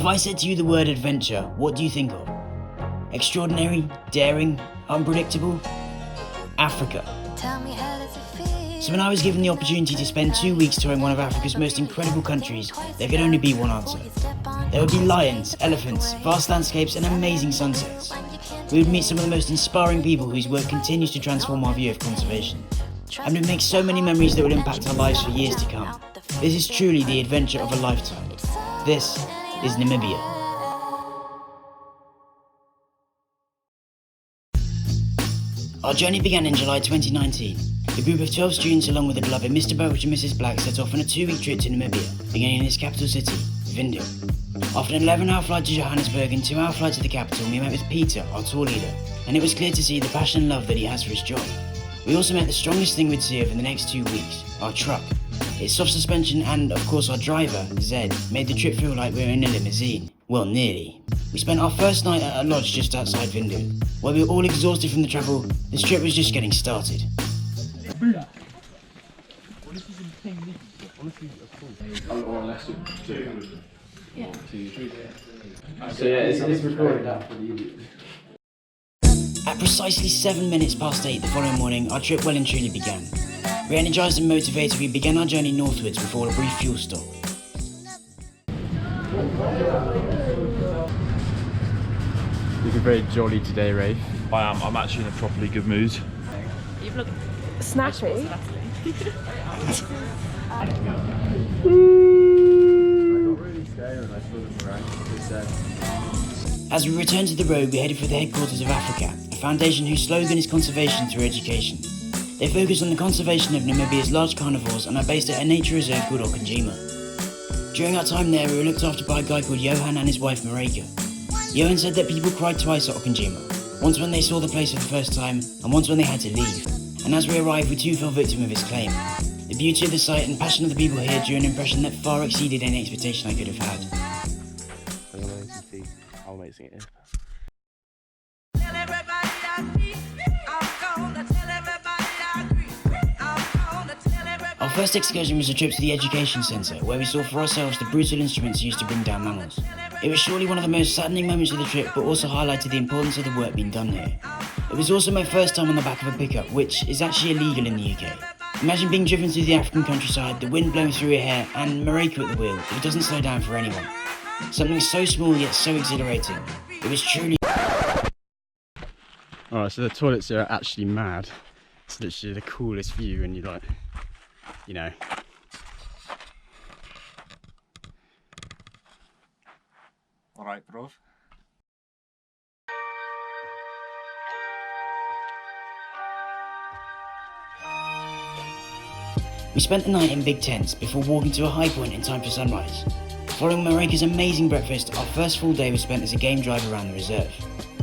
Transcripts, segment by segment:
If I said to you the word adventure, what do you think of? Extraordinary, daring, unpredictable? Africa. So when I was given the opportunity to spend 2 weeks touring one of Africa's most incredible countries, there could only be one answer. There would be lions, elephants, vast landscapes and amazing sunsets. We would meet some of the most inspiring people whose work continues to transform our view of conservation. And we'd make so many memories that will impact our lives for years to come. This is truly the adventure of a lifetime. This is Namibia. Our journey began in July 2019. A group of 12 students along with the beloved Mr. Burridge and Mrs. Black set off on a 2-week trip to Namibia, beginning in its capital city, Windhoek. After an 11-hour flight to Johannesburg and 2-hour flight to the capital, we met with Peter, our tour leader, and it was clear to see the passion and love that he has for his job. We also met the strongest thing we'd see over the next 2 weeks, our truck. Its soft suspension and, of course, our driver, Zed, made the trip feel like we were in a limousine. Well, nearly. We spent our first night at a lodge just outside Windhoek. While we were all exhausted from the travel, this trip was just getting started. At precisely 7 minutes past 8 the following morning, our trip well and truly began. Re-energised and motivated, we began our journey northwards before a brief fuel stop. Looking very jolly today, Rafe. I am. I'm actually in a properly good mood. You look snappy. As we returned to the road, we headed for the headquarters of Africat, a foundation whose slogan is conservation through education. They focus on the conservation of Namibia's large carnivores and are based at a nature reserve called Okajima. During our time there, we were looked after by a guy called Johan and his wife Marika. Johan said that people cried twice at Okajima, once when they saw the place for the first time and once when they had to leave. And as we arrived, we too fell victim of his claim. The beauty of the site and passion of the people here drew an impression that far exceeded any expectation I could have had. How amazing it is. Our first excursion was a trip to the education centre, where we saw for ourselves the brutal instruments used to bring down mammals. It was surely one of the most saddening moments of the trip, but also highlighted the importance of the work being done here. It was also my first time on the back of a pickup, which is actually illegal in the UK. Imagine being driven through the African countryside, the wind blowing through your hair, and Marika at the wheel, who doesn't slow down for anyone. Something so small yet so exhilarating. It was truly... Alright, so the toilets here are actually mad. It's literally the coolest view and you like, you know. Alright, bro. We spent the night in big tents before walking to a high point in time for sunrise. Following Marika's amazing breakfast, our first full day was spent as a game drive around the reserve.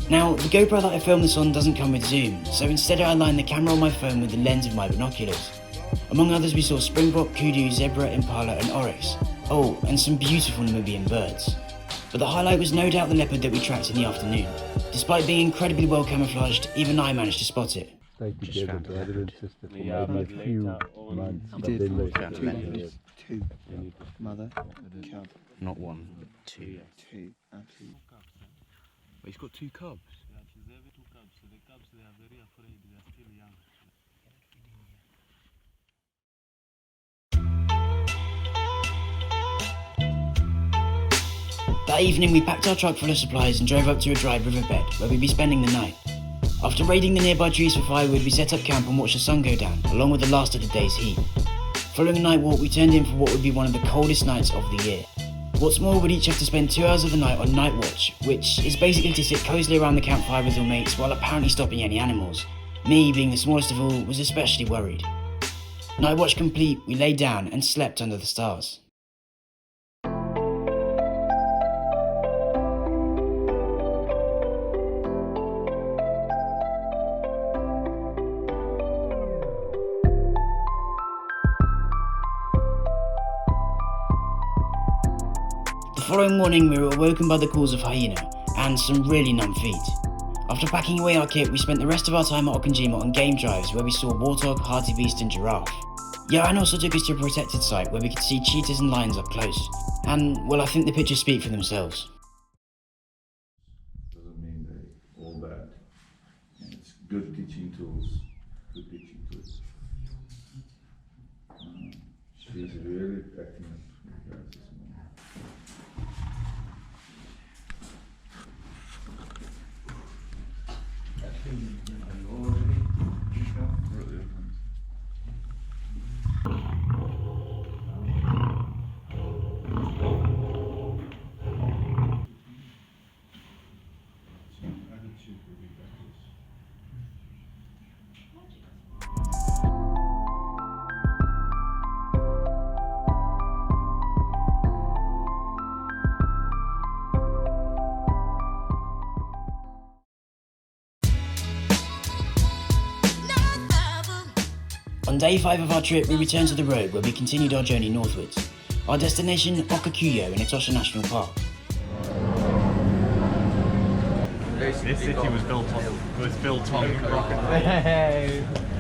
Now, the GoPro that I filmed this on doesn't come with zoom, so instead I aligned the camera on my phone with the lens of my binoculars. Among others, we saw springbok, kudu, zebra, impala and oryx. Oh, and some beautiful Namibian birds. But the highlight was no doubt the leopard that we tracked in the afternoon. Despite being incredibly well camouflaged, even I managed to spot it. Just found a leopard. Maybe a few months, but they look two. Mother, cub. Not one, two. Two, absolutely. He's got 2 cubs. That evening we packed our truck full of supplies and drove up to a dry riverbed where we'd be spending the night. After raiding the nearby trees for firewood, we set up camp and watched the sun go down, along with the last of the day's heat. Following a night walk, we turned in for what would be one of the coldest nights of the year. What's more, we'd each have to spend 2 hours of the night on night watch, which is basically to sit cosily around the campfire with your mates while apparently stopping any animals. Me, being the smallest of all, was especially worried. Night watch complete, we lay down and slept under the stars. The following morning we were awoken by the calls of hyena and some really numb feet. After packing away our kit, we spent the rest of our time at Okajima on game drives where we saw warthog, hartebeest and giraffe. Johan also took us to a protected site where we could see cheetahs and lions up close, And, well, I think the pictures speak for themselves. Doesn't mean they all bad. And it's good teaching tools. Good teaching tools. She's really acting up with you guys this morning. On day 5 of our trip, we returned to the road where we continued our journey northwards. Our destination, Okukuyo in Etosha National Park. This city was built on rock and roll.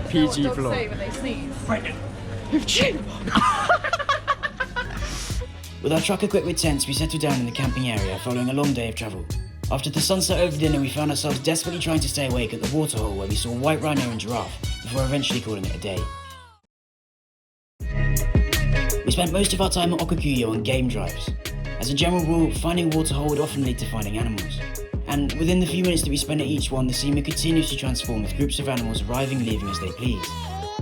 PG Dogs vlog. say when they sneeze. With our truck equipped with tents, we settled down in the camping area following a long day of travel. After the sunset over dinner, we found ourselves desperately trying to stay awake at the waterhole where we saw a white rhino and giraffe before eventually calling it a day. We spent most of our time at Okukuyo on game drives. As a general rule, finding a waterhole would often lead to finding animals. And within the few minutes that we spent at each one, the scene would continuously transform with groups of animals arriving and leaving as they pleased.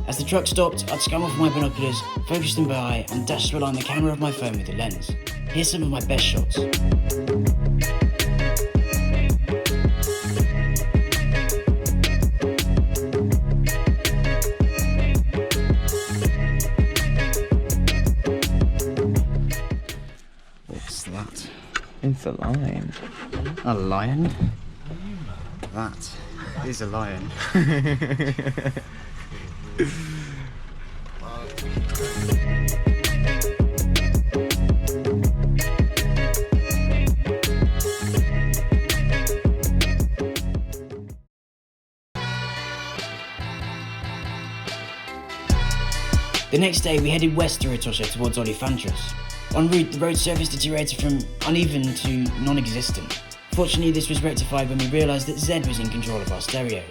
As the truck stopped, I'd scum off my binoculars, focus them by and dash to align the camera of my phone with the lens. Here's some of my best shots. What's that? It's a lion. A lion? That is a lion. The next day, we headed west through Etosha towards Olifantras. En route, the road surface deteriorated from uneven to non-existent. Fortunately, this was rectified when we realised that Zed was in control of our stereo.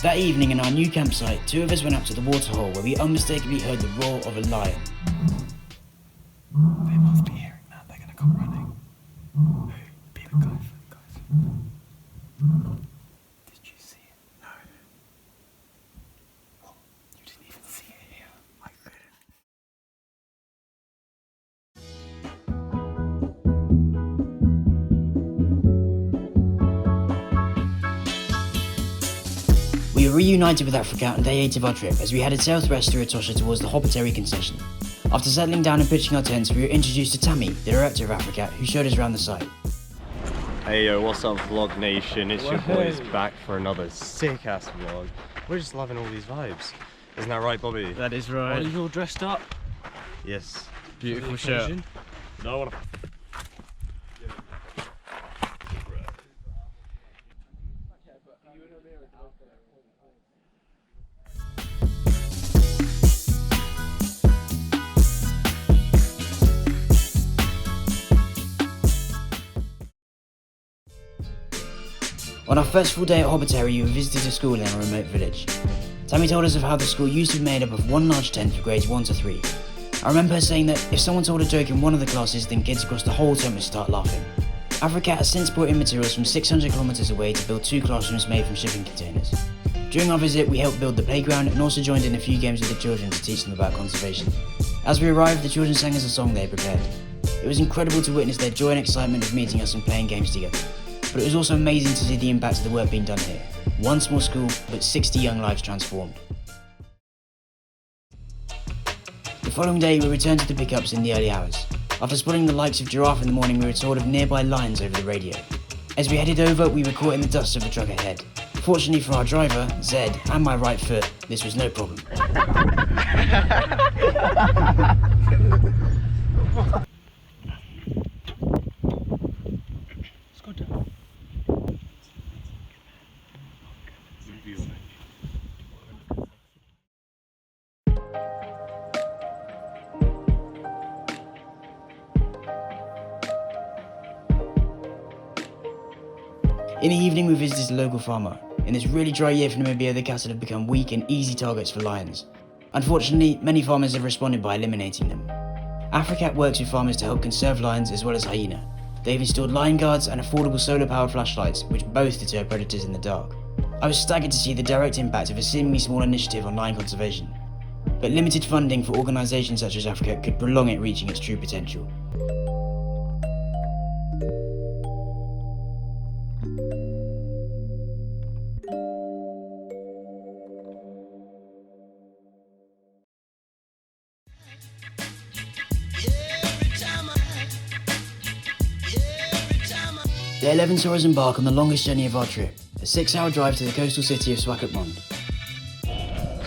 That evening in our new campsite, 2 of us went up to the waterhole where we unmistakably heard the roar of a lion. They must be hearing that. They're gonna come running. Be the guy. Did you see it? No. What? You didn't even see it here. I couldn't. We were reunited with Africat on day 8 of our trip as we headed southwest through Etosha towards the Hoppateri concession. After settling down and pitching our tents, we were introduced to Tammy, the director of Africat, who showed us around the site. Hey yo, what's up Vlog Nation? It's your boys back for another sick ass vlog. We're just loving all these vibes. Isn't that right, Bobby? That is right. Are you all dressed up? Yes. Beautiful shirt. No, I want to. On our first full day at Hoppateri, we visited a school in a remote village. Tammy told us of how the school used to be made up of one large tent for grades 1 to 3. I remember her saying that if someone told a joke in one of the classes, then kids across the whole tent would start laughing. Africat has since brought in materials from 600 kilometers away to build 2 classrooms made from shipping containers. During our visit, we helped build the playground and also joined in a few games with the children to teach them about conservation. As we arrived, the children sang us a song they had prepared. It was incredible to witness their joy and excitement of meeting us and playing games together. But it was also amazing to see the impact of the work being done here. One small school, but 60 young lives transformed. The following day, we returned to the pickups in the early hours. After spotting the likes of giraffe in the morning, we were told of nearby lions over the radio. As we headed over, we were caught in the dust of the truck ahead. Fortunately for our driver, Zed, and my right foot, this was no problem. In the evening we visited a local farmer. In this really dry year for Namibia, the cattle have become weak and easy targets for lions. Unfortunately, many farmers have responded by eliminating them. Africat works with farmers to help conserve lions as well as hyena. They've installed lion guards and affordable solar-powered flashlights, which both deter predators in the dark. I was staggered to see the direct impact of a seemingly small initiative on lion conservation, but limited funding for organisations such as Africat could prolong it reaching its true potential. Day 11 saw us embark on the longest journey of our trip, a 6-hour drive to the coastal city of Swakopmund.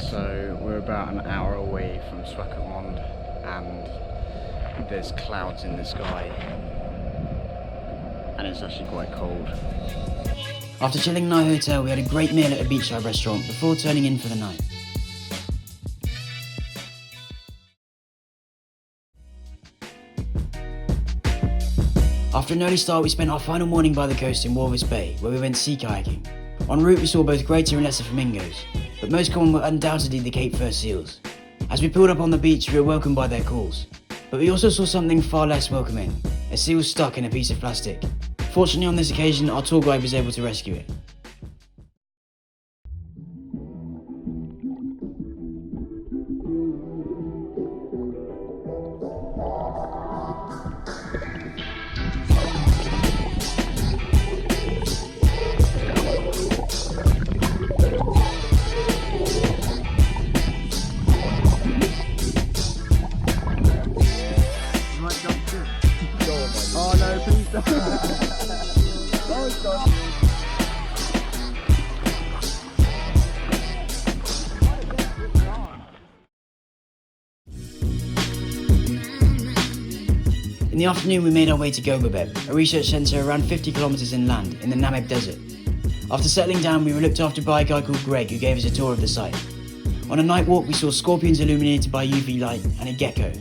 So we're about an hour away from Swakopmund and there's clouds in the sky and it's actually quite cold. After chilling in our hotel, we had a great meal at a beachside restaurant before turning in for the night. After an early start, we spent our final morning by the coast in Walvis Bay, where we went sea kayaking. En route we saw both greater and lesser flamingos, but most common were undoubtedly the Cape Fur seals. As we pulled up on the beach, we were welcomed by their calls. But we also saw something far less welcoming, a seal stuck in a piece of plastic. Fortunately on this occasion, our tour guide was able to rescue it. Oh no, please don't. Oh god. In the afternoon, we made our way to Gobabeb, a research centre around 50 kilometres inland in the Namib Desert. After settling down, we were looked after by a guy called Greg who gave us a tour of the site. On a night walk, we saw scorpions illuminated by UV light and a gecko.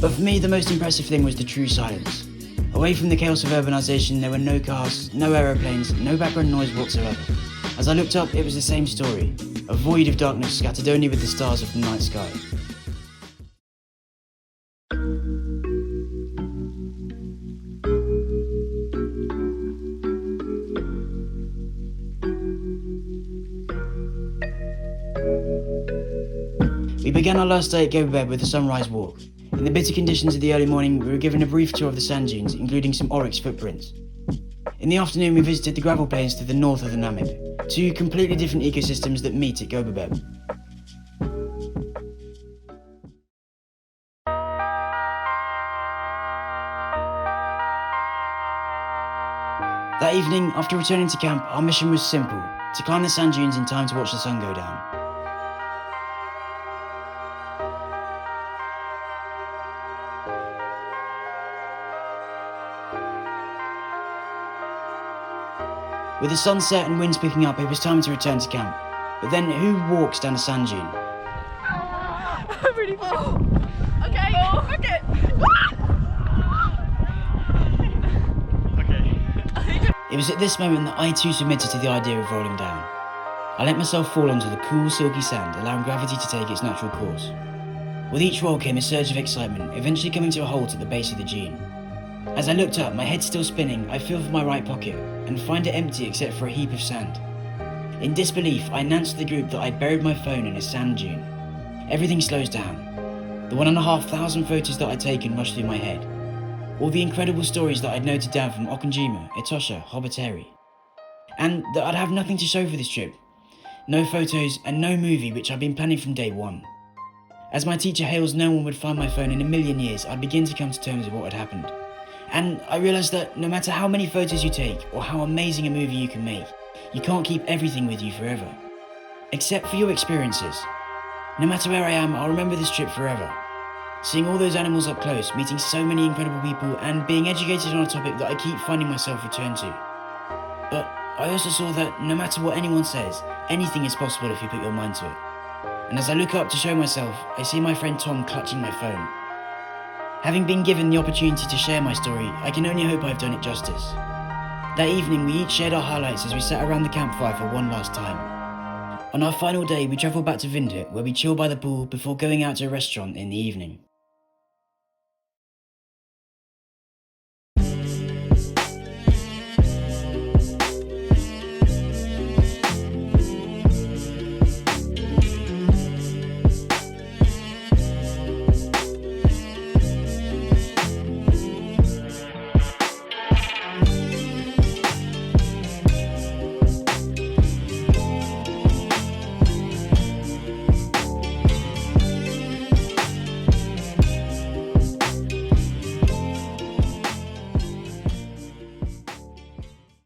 But for me, the most impressive thing was the true silence. Away from the chaos of urbanisation, there were no cars, no aeroplanes, no background noise whatsoever. As I looked up, it was the same story, a void of darkness scattered only with the stars of the night sky. We began our last day at Gobabeb with a sunrise walk. In the bitter conditions of the early morning, we were given a brief tour of the sand dunes, including some oryx footprints. In the afternoon, we visited the gravel plains to the north of the Namib, two completely different ecosystems that meet at Gobabeb. That evening, after returning to camp, our mission was simple: to climb the sand dunes in time to watch the sun go down. With the sunset and winds picking up, it was time to return to camp. But then, who walks down a sand dune? I'm really full. Okay, okay. It was at this moment that I too submitted to the idea of rolling down. I let myself fall onto the cool, silky sand, allowing gravity to take its natural course. With each roll came a surge of excitement, eventually coming to a halt at the base of the dune. As I looked up, my head still spinning, I feel for my right pocket, and find it empty except for a heap of sand. In disbelief, I announced to the group that I'd buried my phone in a sand dune. Everything slows down. The 1,500 photos that I'd taken rushed through my head. All the incredible stories that I'd noted down from Okanjima, Etosha, Hoboteri. And that I'd have nothing to show for this trip. No photos and no movie, which I'd been planning from day one. As my teacher hails no one would find my phone in a million years, I'd begin to come to terms with what had happened. And I realised that no matter how many photos you take, or how amazing a movie you can make, you can't keep everything with you forever. Except for your experiences. No matter where I am, I'll remember this trip forever. Seeing all those animals up close, meeting so many incredible people, and being educated on a topic that I keep finding myself return to. But I also saw that no matter what anyone says, anything is possible if you put your mind to it. And as I look up to show myself, I see my friend Tom clutching my phone. Having been given the opportunity to share my story, I can only hope I've done it justice. That evening we each shared our highlights as we sat around the campfire for one last time. On our final day we travelled back to Windhoek where we chilled by the pool before going out to a restaurant in the evening.